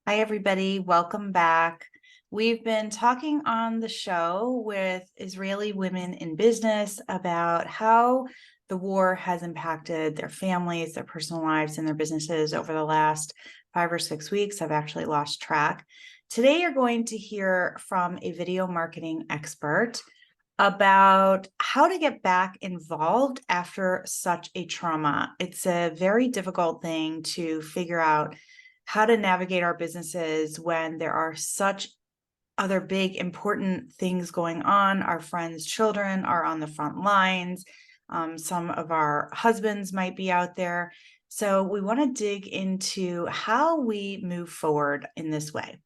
Hi, everybody. Welcome back. We've been talking on the show with Israeli women in business about how the war has impacted their families, their personal lives, and their businesses over the last 5 or 6 weeks. I've actually lost track. Today, you're going to hear from a video marketing expert about how to get back involved after such a trauma. It's a very difficult thing to figure out how to navigate our businesses when there are such other big important things going on. Our friends' children are on the front lines. Some of our husbands might be out there. So we want to dig into how we move forward in this way.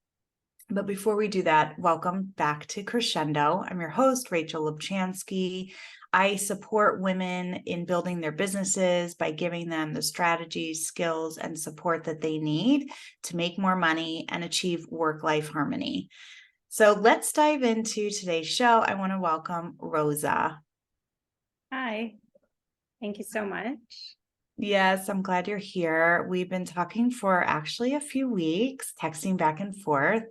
But before we do that, welcome back to Crescendo. I'm your host, Rachel Lubchansky. I support women in building their businesses by giving them the strategies, skills, and support that they need to make more money and achieve work-life harmony. So let's dive into today's show. I want to welcome Rosa. Hi, thank you so much. Yes, I'm glad you're here. We've been talking for actually a few weeks, texting back and forth.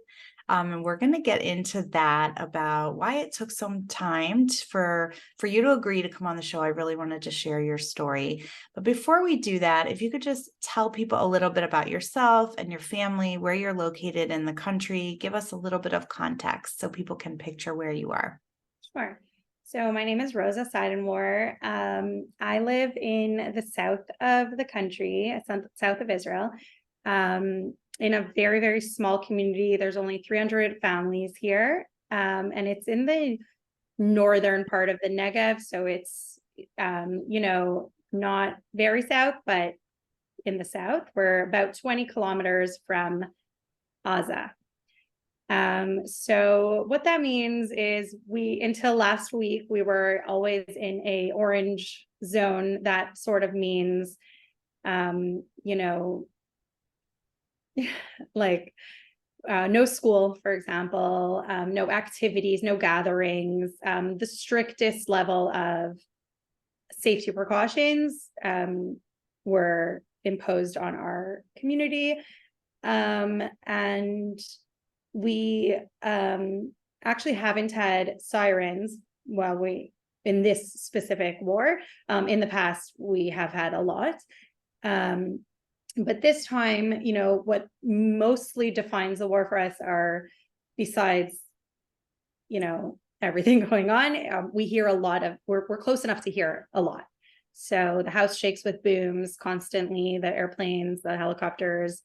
And we're going to get into that about why it took some time for you to agree to come on the show. I really wanted to share your story. But before we do that, if you could just tell people a little bit about yourself and your family, where you're located in the country, give us a little bit of context so people can picture where you are. Sure. So my name is Rosa Seidenwar. I live in the south of the country, south of Israel, in a very, very small community. There's only 300 families here, and it's in the northern part of the Negev. So it's, not very south, but in the south. We're about 20 kilometers from Gaza. So what that means is until last week, we were always in a orange zone. That sort of means, like no school, for example, no activities, no gatherings, the strictest level of safety precautions were imposed on our community. And we actually haven't had sirens in this specific war. In the past, we have had a lot. But this time, what mostly defines the war for us are, besides, everything going on, we hear a lot of, we're close enough to hear a lot. So the house shakes with booms constantly, the airplanes, the helicopters,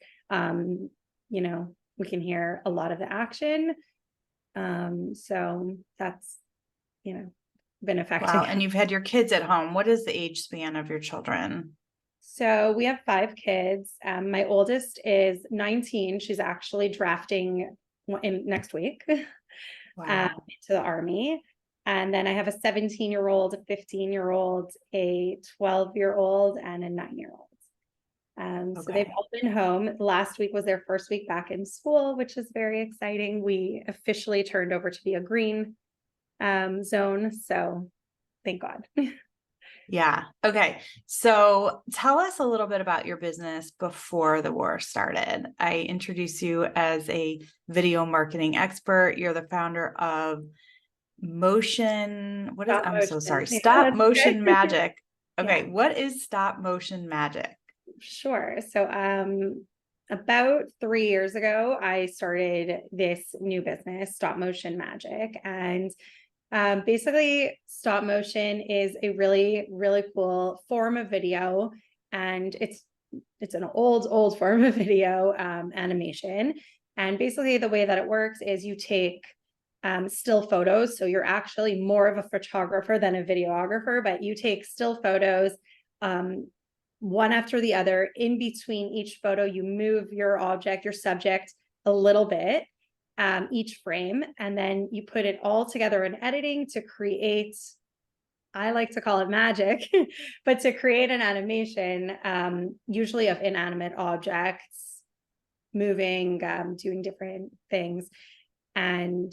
we can hear a lot of the action. So that's, been affecting. Wow. And you've had your kids at home. What is the age span of your children? So we have 5 kids. My oldest is 19. She's actually drafting next week Wow. into the Army. And then I have a 17-year-old, a 15-year-old, a 12-year-old, and a 9-year-old. So they've all been home. Last week was their first week back in school, which is very exciting. We officially turned over to be a green zone. So thank God. Yeah. Okay. So tell us a little bit about your business before the war started. I introduced you as a video marketing expert. You're the founder of Stop Motion Magic. Okay. Yeah. What is Stop Motion Magic? Sure. So about 3 years ago, I started this new business, Stop Motion Magic. And basically, stop motion is a really, really cool form of video. And it's an old form of video animation. And basically, the way that it works is you take still photos. So you're actually more of a photographer than a videographer, but you take still photos one after the other. In between each photo, you move your object, your subject a little bit, each frame, and then you put it all together in editing to create, I like to call it magic, but to create an animation, usually of inanimate objects moving, doing different things. And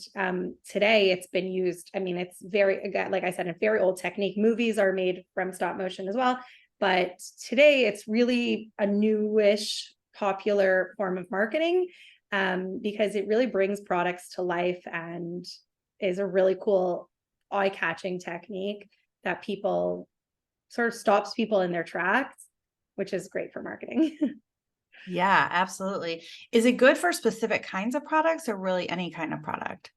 today it's been used, it's very, again, like I said, a very old technique. Movies are made from stop motion as well. But today it's really a newish popular form of marketing. because it really brings products to life and is a really cool eye-catching technique that people sort of stops people in their tracks, which is great for marketing. Yeah, absolutely. Is it good for specific kinds of products or really any kind of product?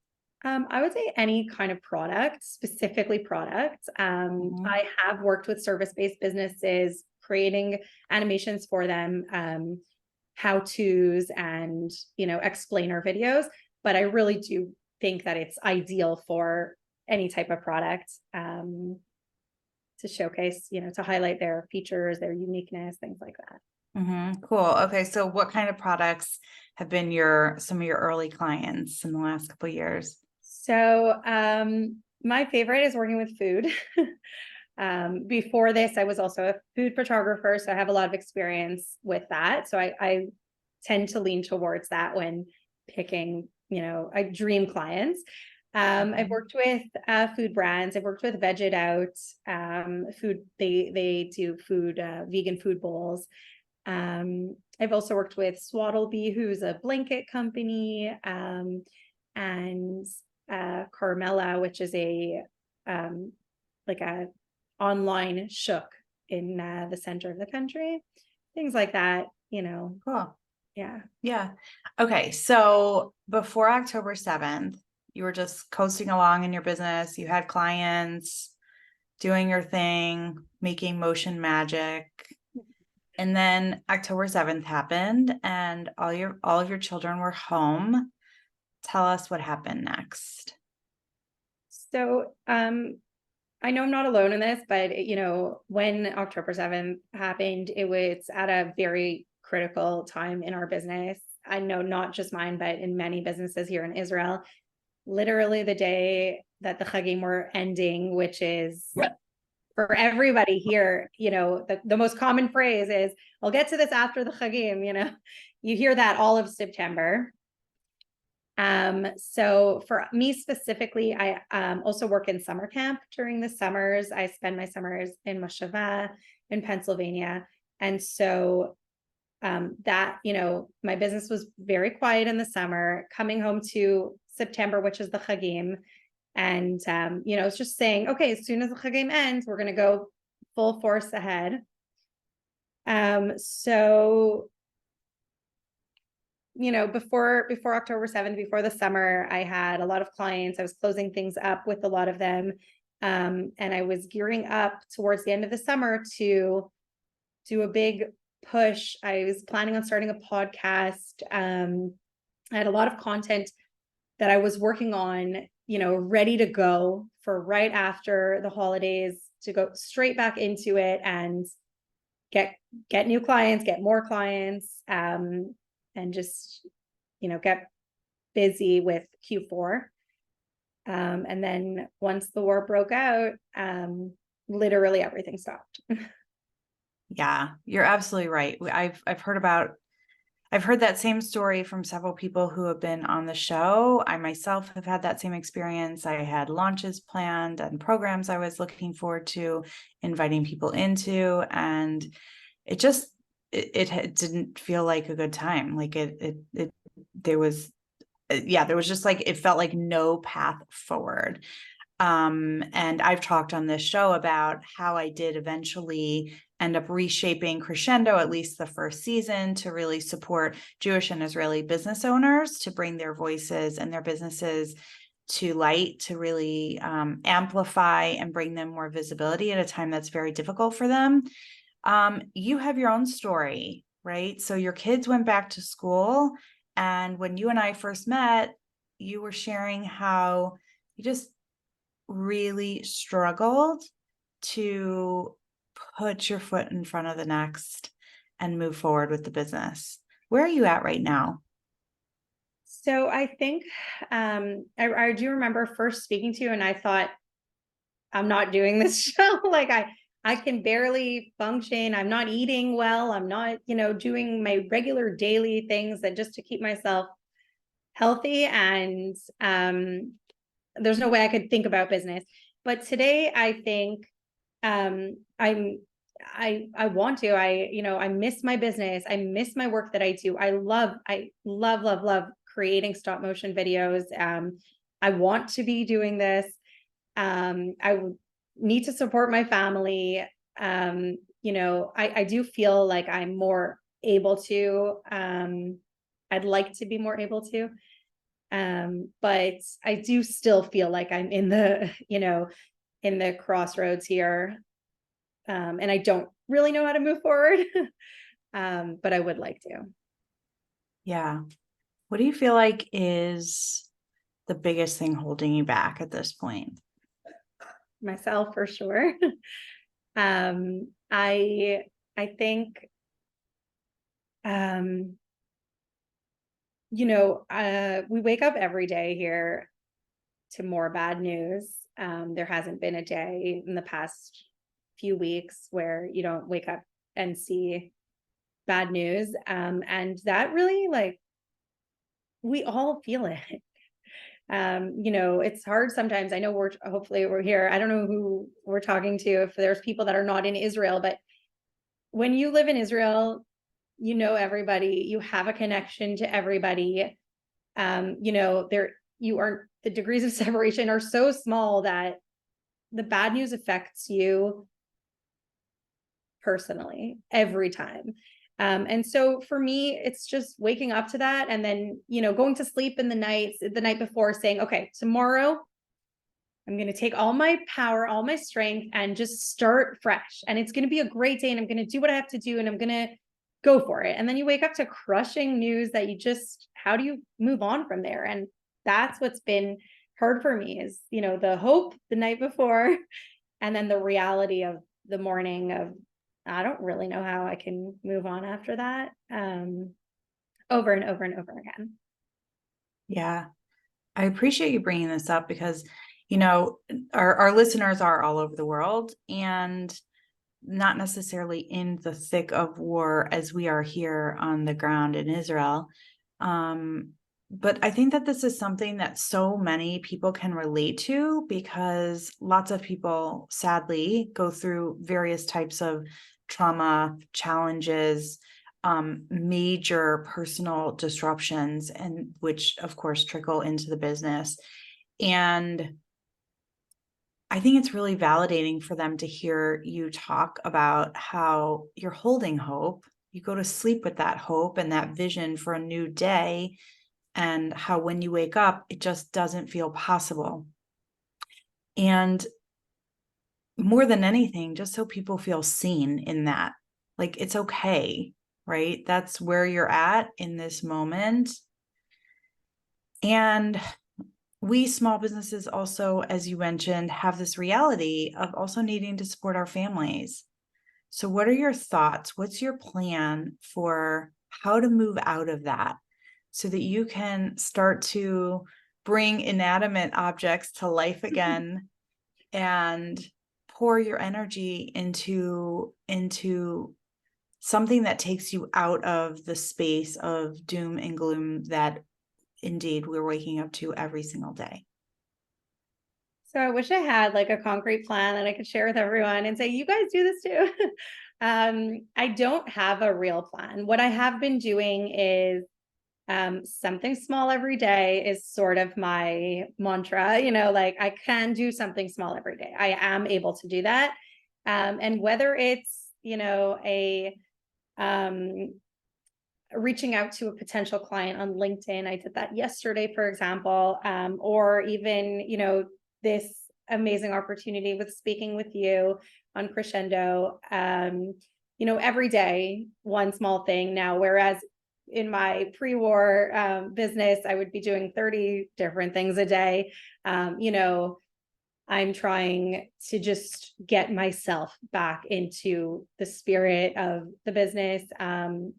I would say any kind of product, specifically products. Mhm. I have worked with service-based businesses, creating animations for them, how-tos and, explainer videos. But I really do think that it's ideal for any type of product, to showcase, to highlight their features, their uniqueness, things like that. Cool. Okay, so what kind of products have been some of your early clients in the last couple of years? So, my favorite is working with food. Before this, I was also a food photographer, so I have a lot of experience with that. So I tend to lean towards that when picking, I dream clients. I've Mhm. worked with food brands. I've worked with Veg It Out, food. They do food, vegan food bowls. I've also worked with Swaddleby, who's a blanket company, and Carmela, which is a like a online shook in the center of the country, things like that. Cool. Yeah. Yeah. Okay, so before October 7th, you were just coasting along in your business. You had clients doing your thing, making motion magic. And then October 7th happened and all of your children were home. Tell us what happened next. So I know I'm not alone in this, but when October 7th happened, it was at a very critical time in our business. I know not just mine, but in many businesses here in Israel. Literally the day that the Chagim were ending, which is for everybody here, the most common phrase is, I'll get to this after the Chagim, you hear that all of September. So for me specifically, I also work in summer camp during the summers. I spend my summers in Moshava in Pennsylvania. And so that, my business was very quiet in the summer, coming home to September, which is the Chagim. And, it's just saying, okay, as soon as the Chagim ends, we're going to go full force ahead. So before October 7th, before the summer, I had a lot of clients. I was closing things up with a lot of them. And I was gearing up towards the end of the summer to do a big push. I was planning on starting a podcast. I had a lot of content that I was working on, ready to go for right after the holidays to go straight back into it and get new clients, get more clients, and just, get busy with Q4. And then once the war broke out, literally everything stopped. Yeah, you're absolutely right. I've heard that same story from several people who have been on the show. I myself have had that same experience. I had launches planned and programs I was looking forward to inviting people into, and it just it didn't feel like a good time. Like there was there was just like it felt like no path forward. And I've talked on this show about how I did eventually end up reshaping Crescendo, at least the first season, to really support Jewish and Israeli business owners to bring their voices and their businesses to light, to really amplify and bring them more visibility at a time that's very difficult for them. You have your own story, right? So your kids went back to school, and when you and I first met, you were sharing how you just really struggled to put your foot in front of the next and move forward with the business. Where are you at right now? So I think I do remember first speaking to you, and I thought, I'm not doing this show. Like I can barely function. I'm not eating well. I'm not, doing my regular daily things that just to keep myself healthy. And there's no way I could think about business. But today I think I'm I want to. I miss my business. I miss my work that I do. I love creating stop motion videos. I want to be doing this. I would need to support my family. I do feel like I'm more able to. I'd like to be more able to. But I do still feel like I'm in the, in the crossroads here. And I don't really know how to move forward. But I would like to. Yeah. What do you feel like is the biggest thing holding you back at this point? Myself for sure. I think we wake up every day here to more bad news. There hasn't been a day in the past few weeks where you don't wake up and see bad news. And that really, like, we all feel it. It's hard sometimes. I know hopefully we're here. I don't know who we're talking to, if there's people that are not in Israel, but when you live in Israel, you know everybody, you have a connection to everybody. The degrees of separation are so small that the bad news affects you personally every time. And so for me, it's just waking up to that and then, going to sleep the night before, saying, okay, tomorrow I'm going to take all my power, all my strength, and just start fresh. And it's going to be a great day, and I'm going to do what I have to do, and I'm going to go for it. And then you wake up to crushing news that how do you move on from there? And that's what's been hard for me is, the hope the night before, and then the reality of the morning of, I don't really know how I can move on after that. Over and over and over again. Yeah. I appreciate you bringing this up because, our listeners are all over the world and not necessarily in the thick of war as we are here on the ground in Israel. But I think that this is something that so many people can relate to because lots of people sadly go through various types of trauma, challenges, major personal disruptions, and which of course trickle into the business. And I think it's really validating for them to hear you talk about how you're holding hope. You go to sleep with that hope and that vision for a new day, and how when you wake up, it just doesn't feel possible. And more than anything, just so people feel seen in that, like it's okay, right? That's where you're at in this moment. And we small businesses also, as you mentioned, have this reality of also needing to support our families. So what are your thoughts? What's your plan for how to move out of that so that you can start to bring inanimate objects to life again and pour your energy into something that takes you out of the space of doom and gloom that indeed we're waking up to every single day? So I wish I had like a concrete plan that I could share with everyone and say, you guys do this too. I don't have a real plan. What I have been doing is something small every day is sort of my mantra, like I can do something small every day. I am able to do that. And whether it's, um, reaching out to a potential client on LinkedIn, I did that yesterday, for example, or even, this amazing opportunity with speaking with you on Crescendo, every day, one small thing now, whereas in my pre-war business, I would be doing 30 different things a day. I'm trying to just get myself back into the spirit of the business. And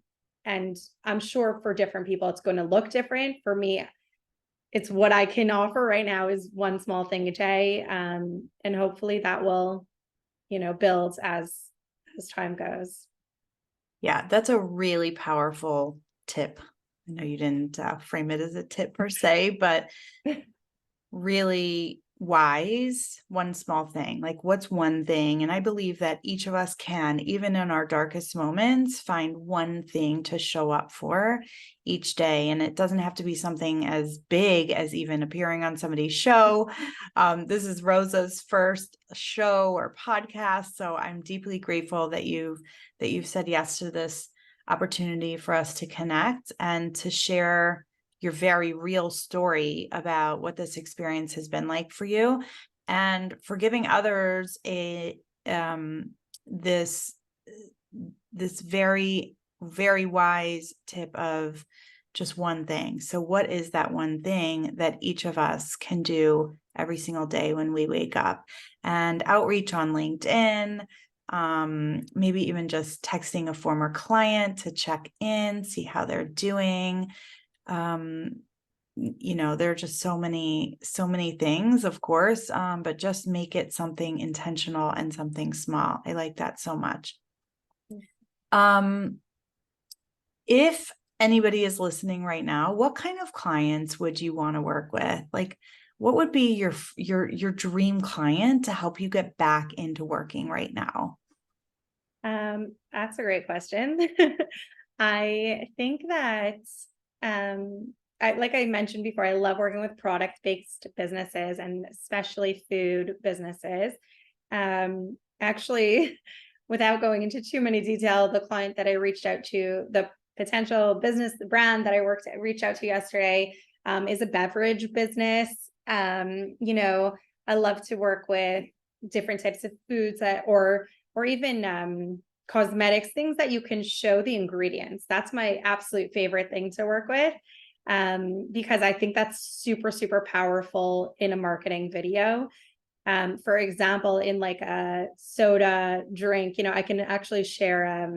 I'm sure for different people, it's going to look different. For me, it's what I can offer right now is one small thing a day. And hopefully that will, build as time goes. Yeah, that's a really powerful tip. I know you didn't frame it as a tip per se, but really wise, one small thing, like what's one thing? And I believe that each of us can, even in our darkest moments, find one thing to show up for each day. And it doesn't have to be something as big as even appearing on somebody's show. This is Rosa's first show or podcast. So I'm deeply grateful that you've said yes to this opportunity for us to connect and to share your very real story about what this experience has been like for you, and for giving others a this very, very wise tip of just one thing. So what is that one thing that each of us can do every single day when we wake up? And outreach on LinkedIn, maybe even just texting a former client to check in, see how they're doing. There are just so many things, of course, but just make it something intentional and something small. I like that so much. If anybody is listening right now, what kind of clients would you want to work with? Like, what would be your dream client to help you get back into working right now? That's a great question. I think that, like I mentioned before, I love working with product-based businesses and especially food businesses. Actually, without going into too many detail, the client that I reached out to, the potential business, the brand that reached out to yesterday, is a beverage business. I love to work with different types of foods or even cosmetics, things that you can show the ingredients. That's my absolute favorite thing to work with, because I think that's super, super powerful in a marketing video. For example, in like a soda drink, I can actually share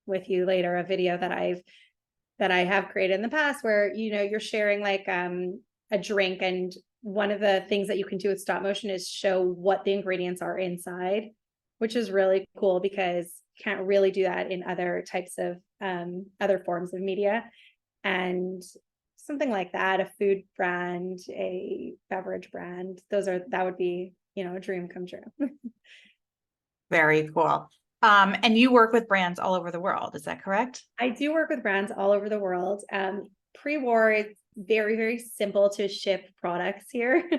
with you later a video that I have created in the past where, you're sharing like a drink, and one of the things that you can do with stop motion is show what the ingredients are inside, which is really cool because you can't really do that in other types of other forms of media. And something like that, a food brand, a beverage brand, that would be, a dream come true. Very cool. And you work with brands all over the world, is that correct? I do work with brands all over the world. Pre-war, it's very, very simple to ship products here.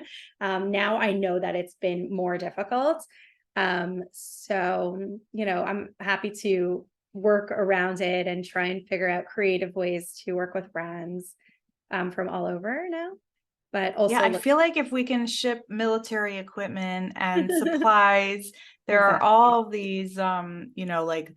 Now I know that it's been more difficult. So, I'm happy to work around it and try and figure out creative ways to work with brands from all over now. But also, yeah, I feel like if we can ship military equipment and supplies, there are exactly. all these, like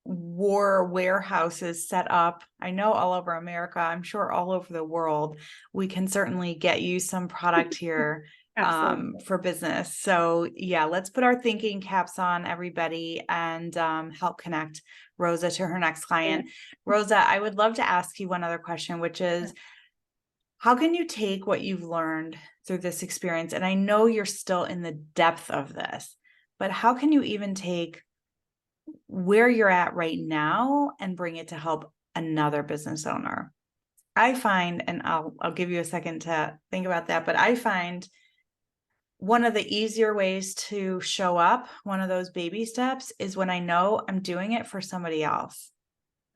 war warehouses set up. I know all over America, I'm sure all over the world, we can certainly get you some product here Absolutely. for business. So yeah, let's put our thinking caps on, everybody, and help connect Rosa to her next client. Rosa, I would love to ask you one other question, which is, how can you take what you've learned through this experience? And I know you're still in the depth of this, but how can you even take where you're at right now and bring it to help another business owner? I find, and I'll give you a second to think about that, but I find one of the easier ways to show up, one of those baby steps, is when I know I'm doing it for somebody else,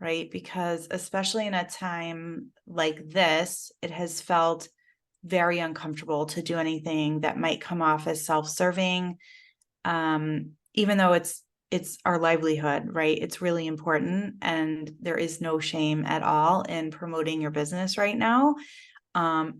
right? Because especially in a time like this, it has felt very uncomfortable to do anything that might come off as self-serving, even though it's our livelihood, right? It's really important, and there is no shame at all in promoting your business right now.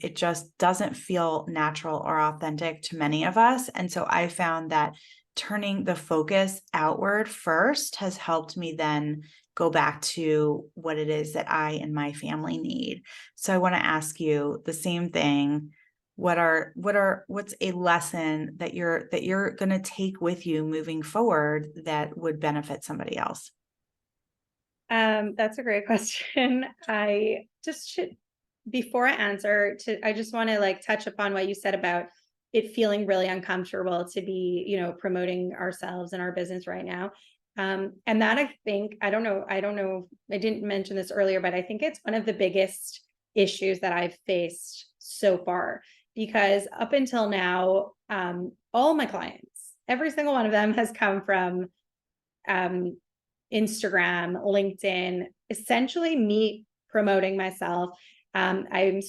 It just doesn't feel natural or authentic to many of us. And so I found that turning the focus outward first has helped me then go back to what it is that I and my family need. So I want to ask you the same thing. What's a lesson that you're going to take with you moving forward that would benefit somebody else? That's a great question. I just should, before I answer, I just want to like touch upon what you said about it feeling really uncomfortable to be, promoting ourselves and our business right now. And that I don't know, I didn't mention this earlier, but I think it's one of the biggest issues that I've faced so far because up until now, all my clients, every single one of them has come from Instagram, LinkedIn, essentially me promoting myself. I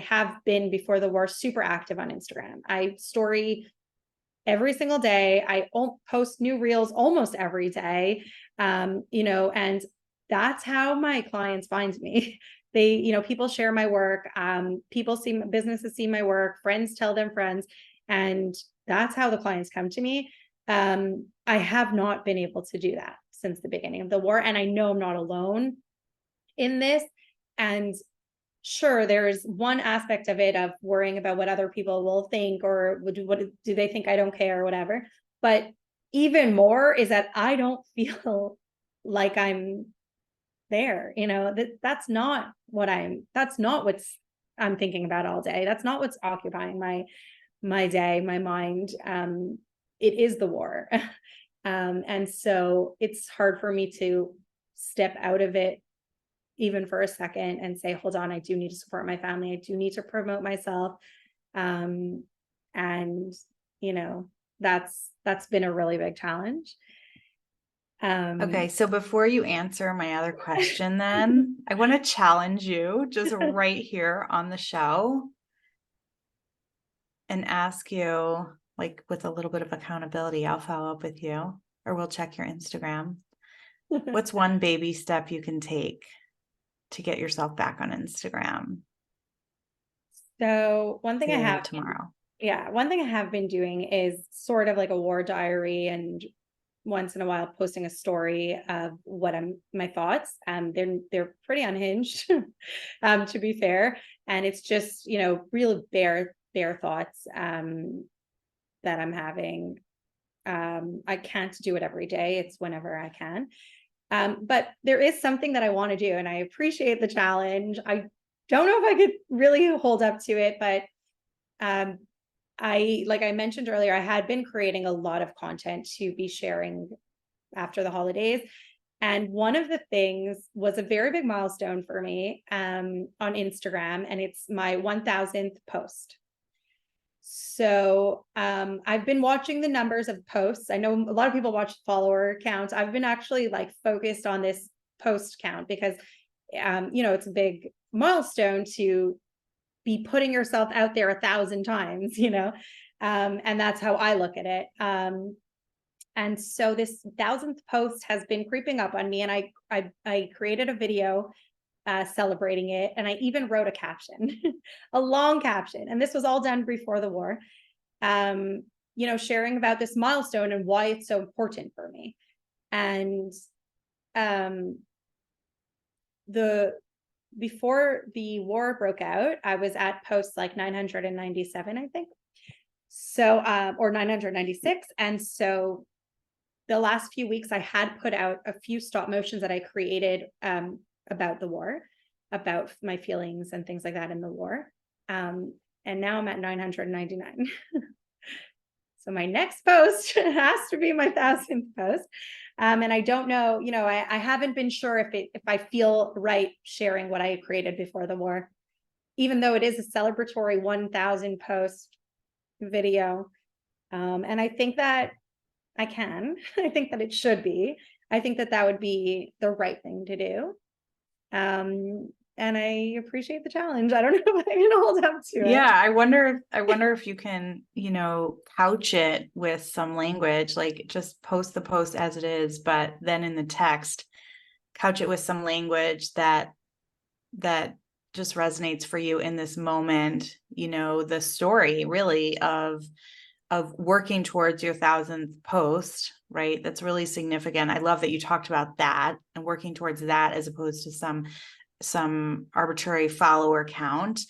have been before the war super active on Instagram. I story every single day. I post new reels almost every day. And that's how my clients find me. They, people share my work. Businesses see my work, friends tell them friends. And that's how the clients come to me. I have not been able to do that since the beginning of the war. And I know I'm not alone in this. And sure, there's one aspect of it of worrying about what other people will think, or what do they think I don't care or whatever. But even more is that I don't feel like I'm there. That's not what I'm thinking about all day. That's not what's occupying my day, my mind. It is the war. And so it's hard for me to step out of it even for a second and say, hold on, I do need to support my family. I do need to promote myself. And that's been a really big challenge. Okay, so before you answer my other question, then I want to challenge you just right here on the show and ask you, like, with a little bit of accountability, I'll follow up with you, or we'll check your Instagram. What's one baby step you can take to get yourself back on Instagram? So one thing tomorrow. One thing I have been doing is sort of like a war diary, and once in a while posting a story of my thoughts. They're pretty unhinged, to be fair. And it's just, real bare thoughts that I'm having. I can't do it every day. It's whenever I can. But there is something that I want to do, and I appreciate the challenge. I don't know if I could really hold up to it, but like I mentioned earlier, I had been creating a lot of content to be sharing after the holidays. And one of the things was a very big milestone for me on Instagram, and it's my 1000th post. So I've been watching the numbers of posts. I know a lot of people watch follower counts. I've been actually focused on this post count because, it's a big milestone to be putting yourself out there 1,000 times, and that's how I look at it. And so this 1000th post has been creeping up on me, and I created a video celebrating it, and I even wrote a caption, a long caption, and this was all done before the war. Sharing about this milestone and why it's so important for me. And before the war broke out, I was at post 997, I think. So, or 996. And so the last few weeks I had put out a few stop motions that I created about the war, about my feelings and things like that in the war. And now I'm at 999. So my next post has to be my 1000th post. And I don't know, I haven't been sure if I feel right sharing what I created before the war, even though it is a celebratory 1000 post video. And I think that I can. I think that it should be. I think that would be the right thing to do. And I appreciate the challenge. I don't know if I can hold up to it. Yeah, I wonder if you can, couch it with some language, like just post the post as it is, but then in the text, couch it with some language that just resonates for you in this moment. The story really of working towards your 1000th post, right? That's really significant. I love that you talked about that and working towards that as opposed to some arbitrary follower count,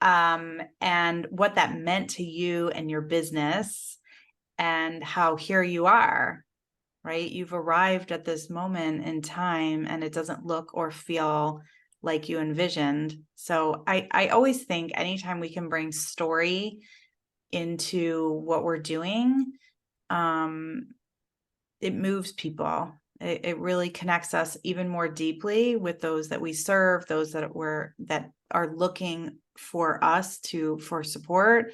and what that meant to you and your business, and how here you are, right? You've arrived at this moment in time, and it doesn't look or feel like you envisioned. So I always think anytime we can bring story into what we're doing, it moves people. It really connects us even more deeply with those that we serve, those that are looking for us for support.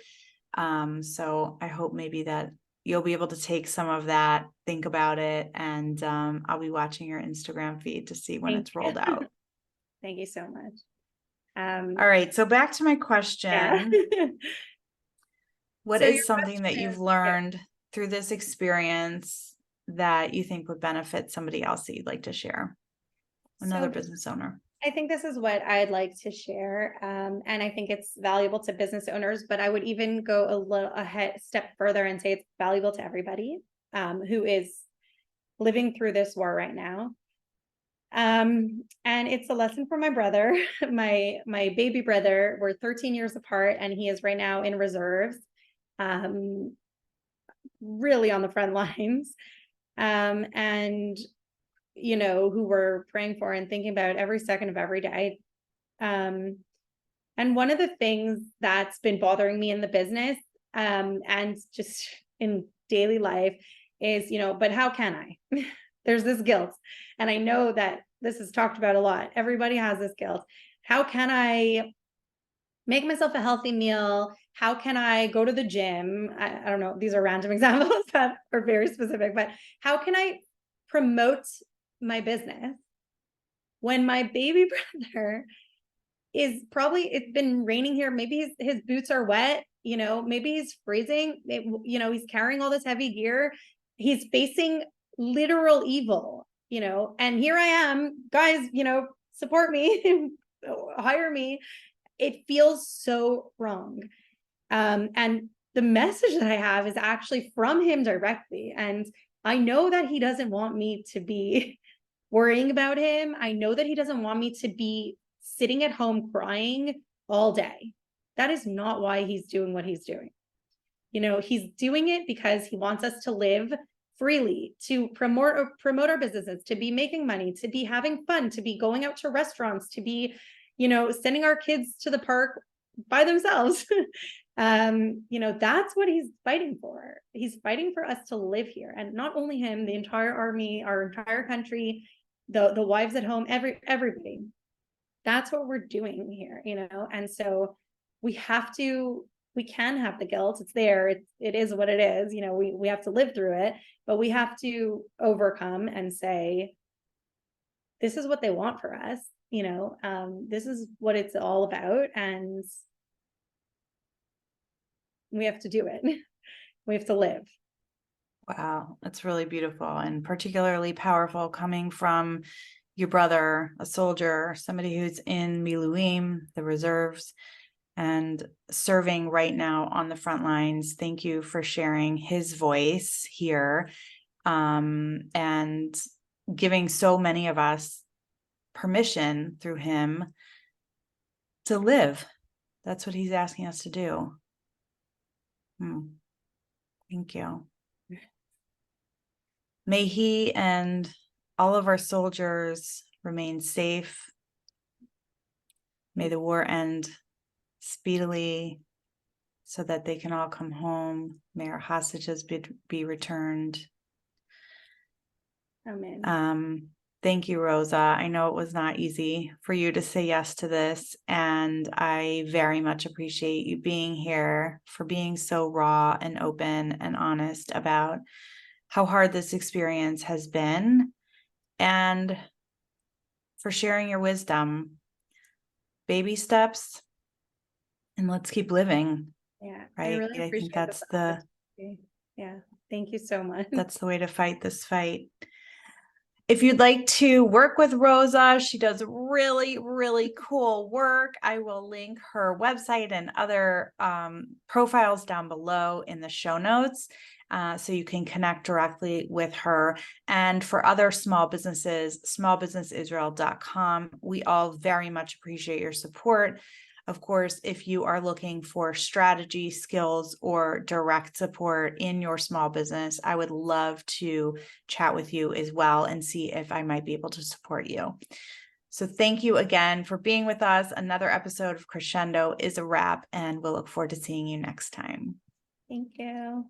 So I hope maybe that you'll be able to take some of that, think about it, and I'll be watching your Instagram feed to see when Thank it's rolled out. Thank you so much. All right, so back to my question. Yeah. What So your is something that question you've is, learned through this experience that you think would benefit somebody else that you'd like to share? Another so business owner. I think this is what I'd like to share. And I think it's valuable to business owners, but I would even go a little step further and say it's valuable to everybody who is living through this war right now. And it's a lesson for my brother, my baby brother. We're 13 years apart, and he is right now in reserves, really on the front lines. And who we're praying for and thinking about every second of every day. And one of the things that's been bothering me in the business, and just in daily life is, but how can I? There's this guilt. And I know that this is talked about a lot. Everybody has this guilt. How can I make myself a healthy meal? How can I go to the gym? I don't know. These are random examples that are very specific, but how can I promote my business when my baby brother is it's been raining here. Maybe his boots are wet, maybe he's freezing, he's carrying all this heavy gear. He's facing literal evil, and here I am, guys, support me, hire me. It feels so wrong. And the message that I have is actually from him directly. And I know that he doesn't want me to be worrying about him. I know that he doesn't want me to be sitting at home crying all day. That is not why he's doing what he's doing. He's doing it because he wants us to live freely, to promote our businesses, to be making money, to be having fun, to be going out to restaurants, to be, sending our kids to the park by themselves. That's what he's fighting for. He's fighting for us to live here. And not only him, the entire army, our entire country, the wives at home, everybody. That's what we're doing here, and so we can have the guilt. It's there. It is what it is. We have to live through it, but we have to overcome and say, this is what they want for us. This is what it's all about. And we have to do it. We have to live. Wow, that's really beautiful and particularly powerful coming from your brother, a soldier, somebody who's in Miluim, the reserves, and serving right now on the front lines. Thank you for sharing his voice here, and giving so many of us permission through him to live. That's what he's asking us to do. Thank you. May he and all of our soldiers remain safe. May the war end speedily so that they can all come home. May our hostages be returned. Amen. Thank you, Rosa. I know it was not easy for you to say yes to this, and I very much appreciate you being here, for being so raw and open and honest about how hard this experience has been, and for sharing your wisdom. Baby steps, and let's keep living. Yeah, right. I really appreciate think that's the yeah. Thank you so much. That's the way to fight this fight. If you'd like to work with Rosa, she does really, really cool work. I will link her website and other profiles down below in the show notes, so you can connect directly with her. And for other small businesses, smallbusinessisrael.com. We all very much appreciate your support. Of course, if you are looking for strategy, skills, or direct support in your small business, I would love to chat with you as well and see if I might be able to support you. So thank you again for being with us. Another episode of Crescendo is a wrap, and we'll look forward to seeing you next time. Thank you.